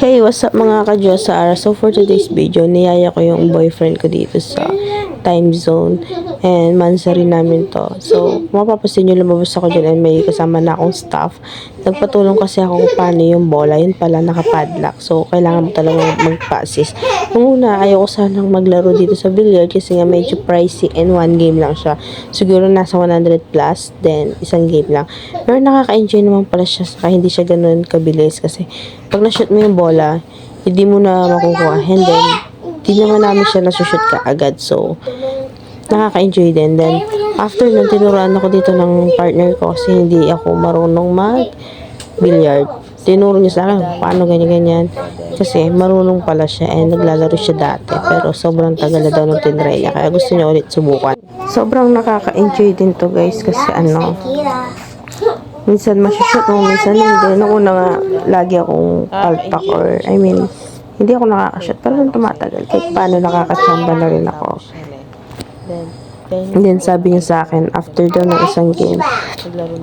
Hey, what's up mga ka-Diyosara? So for today's video, niyaya ko yung boyfriend ko dito sa time zone and mansari namin to. So, mapapasin nyo lumabas ako dyan and may kasama na akong staff. Nagpatulong kasi ako kung paano yung bola. Yun pala, nakapadlock. So, kailangan mo talaga magpa-assist. Nung una, ayoko sanang maglaro dito sa billiard kasi nga medyo pricey and one game lang siya. Siguro nasa 100 plus, then isang game lang. Pero nakaka-enjoy naman pala siya saka hindi siya ganun kabilis kasi pag na-shoot mo yung bola, hindi mo na makukuha. And then, hindi naman namin siya nasushoot ka agad. So, nakaka-enjoy din. Then, after nun, tinuruan ako dito ng partner ko kasi hindi ako marunong mag-billiard. Tinuro niya sa akin, paano ganyan-ganyan. Kasi marunong pala siya and naglalaro siya dati. Pero sobrang tagal na daw nung tinry niya. Kaya gusto niya ulit subukan. Sobrang nakaka-enjoy din to guys kasi minsan masushoot mo, minsan hindi. Noong una nga, lagi akong palpak or, hindi ako nakakashoot. Pero nung tumatagal, kahit paano nakakachamba na rin ako. And then sabi niya sa akin, after daw ng isang game,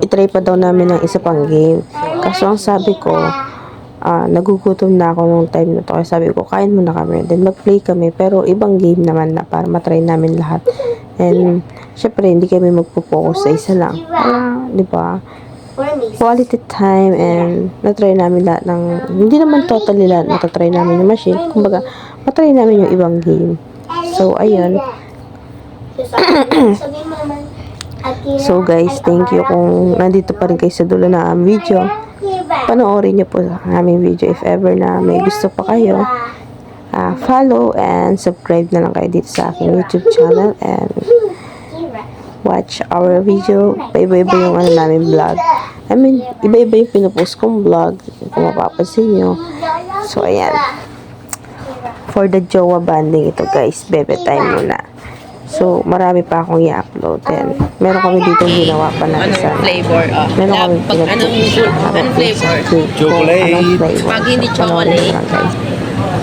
itry pa daw namin ng isa pang game. Kaso ang sabi ko, nagugutom na ako nung time na to. Kaya sabi ko, kain muna kami. Then mag-play kami, pero ibang game naman na para matry namin lahat. And, syempre, hindi kami magpo-focus sa isa lang. Di ba? Quality time and natry namin lahat ng, hindi naman totally lahat natatry namin yung machine. Kumbaga, matry namin yung ibang game. So, ayun. So, guys, thank you kung nandito pa rin kayo sa dulo na aming video. Panoorin niyo po ang aming video if ever na may gusto pa kayo. Follow and subscribe na lang kayo dito sa aking YouTube channel and watch our video. Iba-iba yung namin vlog. Iba-iba yung pinupost kong vlog kung mapapansin nyo. So, ayan. For the jowa banding ito guys, bebe time muna. So, marami pa akong i-upload din. Meron kami dito ginawa pa na isa. Anong flavor? Meron kami Anong flavor? Chocolate. Pag hindi chocolate.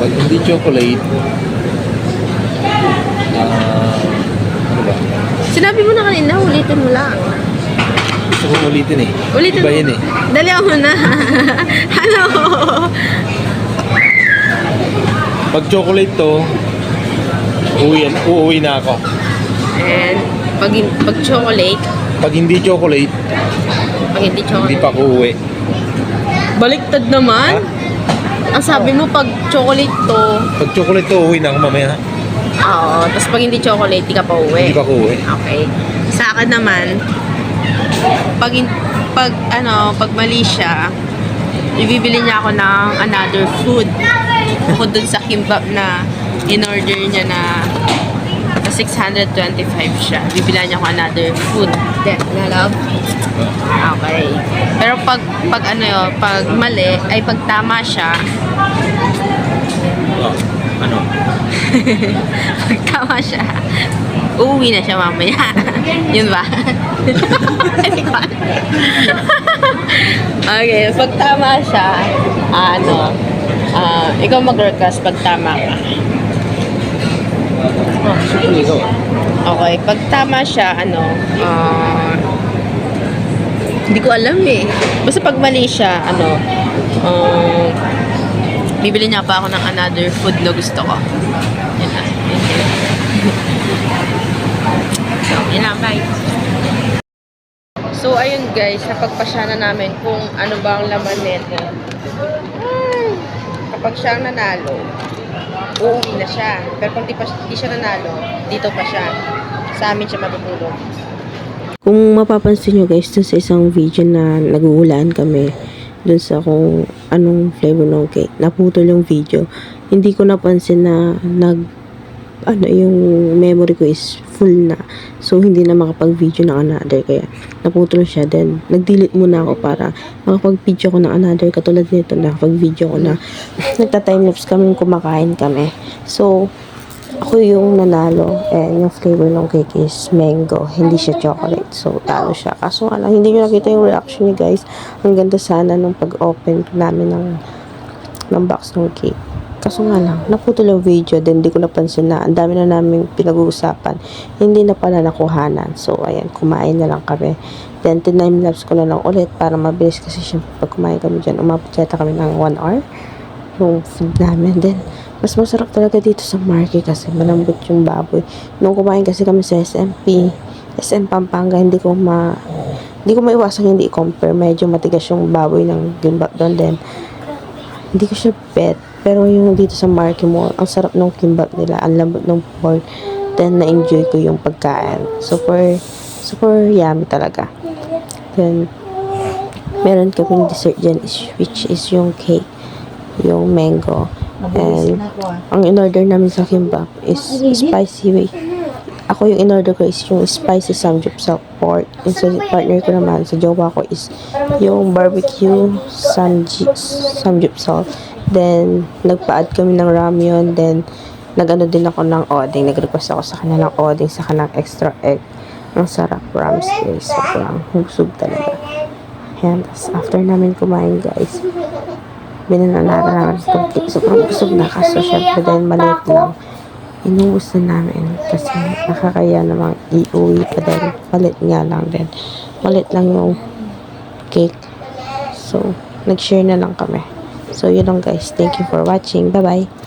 Pag hindi chocolate, ano ba? Sinabi mo na kanina, ulitin mo lang. Gusto kong ulitin eh. Ulitin Iba mo. yun eh. Dali ako na. Ano? Pag chocolate to, uuwi na ako. And pag chocolate, Pag hindi chocolate, hindi pa ako uuwi. baliktad naman. Ang sabi mo, pag chocolate to, Pag chocolate to, uuwi na ako mamaya. oo. Tapos pag hindi chocolate, di ka pa uwi. Hindi pa ako uuwi. Okay. Sa akin naman, pag mali siya, ibibili niya ako ng another food. Bukod dun sa kimbap na in-order niya na 625 siya. Bibilan niya ako another food. Then, na love? Okay. Pero pag mali, ay pag tama siya, Ano? pag tama siya, uuwi na siya mamaya. Yun ba? Okay, pag tama siya, ikaw mag-request pag tama ka. Siyempre ikaw. Okay, pag tama siya, hindi ko alam eh. Basta pag mali siya, bibili niya pa ako ng another food na gusto ko. Yun na. So, yun lang, bye. So, ayun guys, napagpasya na namin kung ano ba ang laman nito. Kapag siya ang nanalo, uuwi na siya. Pero kung di siya nanalo, dito pa siya. Sa amin siya matutulog. Kung mapapansin nyo guys, dun sa isang video na naguulaan kami, dun sa kung anong flavor ng cake, naputol yung video. Hindi ko napansin na yung memory ko is full na. So, hindi na makapag-video ng another. Kaya, naputol siya. Then, nag-delete muna ako para makapag-video ko ng another. Katulad nito, nakapag-video ko na nagta-timelapse kami, kumakain kami. So, ako yung nanalo. And yung flavor ng cake is mango. Hindi siya chocolate. So, talo siya. Kaso nga lang, hindi nyo nakita yung reaction niya guys. Ang ganda sana nung pag-open namin ng box ng cake. Kaso nga lang, naputol yung video, then di ko napansin na ang dami na namin pinag-uusapan. Hindi na pala nakuhanan. So, ayan, kumain na lang kami. Then, time-lapse ko na lang ulit para mabilis kasi syempre pag kumain kami dyan, umabot yata kami ng 1 hour. yung food namin. Then, mas masarap talaga dito sa Marky kasi malambot yung baboy. Nung kumain kasi kami sa SM Pampanga, hindi ko maiwasang hindi i-compare. Medyo matigas yung baboy ng kimbap doon. Then, hindi ko siya bet. Pero yung dito sa Marky Mall, ang sarap ng kimbap nila. Ang lambot ng pork. Then, na-enjoy ko yung pagkain. Super yummy talaga. Then, meron kaming dessert dyan, which is yung cake. Yung mango. And, ang in-order namin sa kimbap is spicy. Ako yung in-order ko is yung spicy samgyeopsal pork. And sa partner ko naman, sa jowa ko is yung barbecue samgyeopsal. Then, nagpa-add kami ng ramyun. Then, nag-ano din ako ng odeng. Nag-request ako sa kanya ng odeng, sa ng extra egg. Ang sarap, promise guys. Sobrang husog talaga. Ayan, tapos after namin kumain guys, binananaran namin konti. Sobrang busog na kaso syempre dahil maliit lang. Inuubos na namin kasi nakakaya namang iuwi pa dahil malit nga lang din. Malit lang yung cake. So, nag-share na lang kami. So, yun lang guys. Thank you for watching. Bye-bye.